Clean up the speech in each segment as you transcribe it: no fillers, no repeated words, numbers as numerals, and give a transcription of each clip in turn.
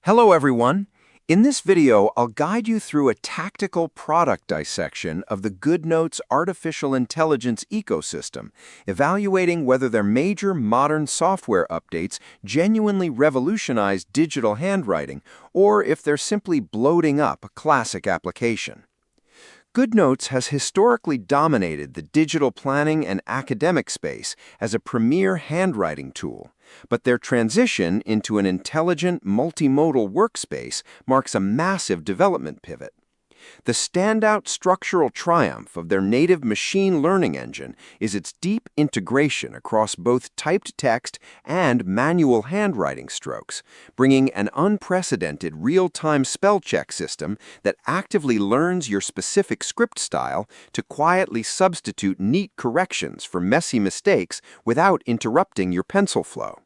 Hello everyone! In this video, I'll guide you through a tactical product dissection of the Goodnotes artificial intelligence ecosystem, evaluating whether their major modern software updates genuinely revolutionize digital handwriting or if they're simply bloating up a classic application. Goodnotes has historically dominated the digital planning and academic space as a premier handwriting tool, but their transition into an intelligent, multimodal workspace marks a massive development pivot. The standout structural triumph of their native machine learning engine is its deep integration across both typed text and manual handwriting strokes, bringing an unprecedented real-time spell check system that actively learns your specific script style to quietly substitute neat corrections for messy mistakes without interrupting your pencil flow.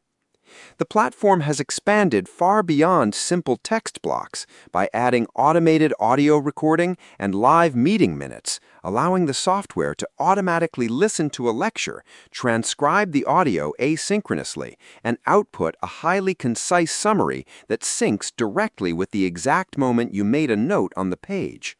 The platform has expanded far beyond simple text blocks by adding automated audio recording and live meeting minutes, allowing the software to automatically listen to a lecture, transcribe the audio asynchronously, and output a highly concise summary that syncs directly with the exact moment you made a note on the page.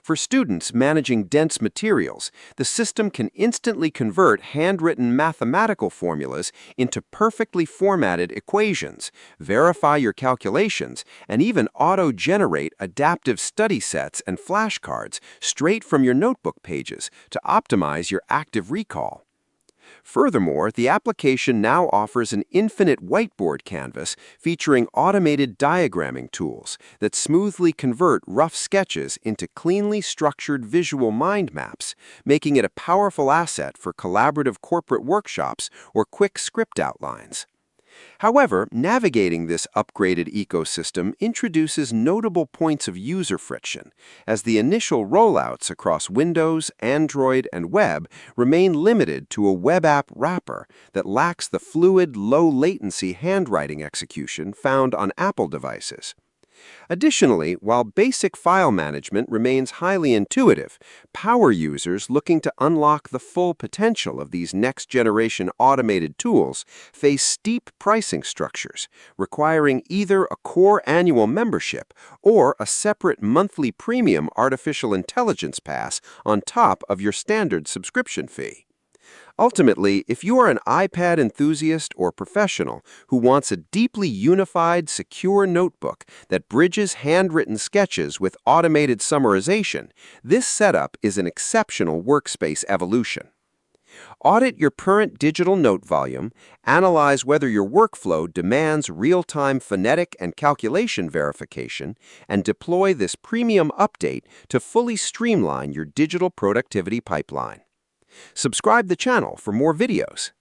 For students managing dense materials, the system can instantly convert handwritten mathematical formulas into perfectly formatted equations, verify your calculations, and even auto-generate adaptive study sets and flashcards straight from your notebook pages to optimize your active recall. Furthermore, the application now offers an infinite whiteboard canvas featuring automated diagramming tools that smoothly convert rough sketches into cleanly structured visual mind maps, making it a powerful asset for collaborative corporate workshops or quick script outlines. However, navigating this upgraded ecosystem introduces notable points of user friction, as the initial rollouts across Windows, Android, and web remain limited to a web app wrapper that lacks the fluid, low-latency handwriting execution found on Apple devices. Additionally, while basic file management remains highly intuitive, power users looking to unlock the full potential of these next-generation automated tools face steep pricing structures, requiring either a core annual membership or a separate monthly premium artificial intelligence pass on top of your standard subscription fee. Ultimately, if you are an iPad enthusiast or professional who wants a deeply unified, secure notebook that bridges handwritten sketches with automated summarization, this setup is an exceptional workspace evolution. Audit your current digital note volume, analyze whether your workflow demands real-time phonetic and calculation verification, and deploy this premium update to fully streamline your digital productivity pipeline. Subscribe the channel for more videos.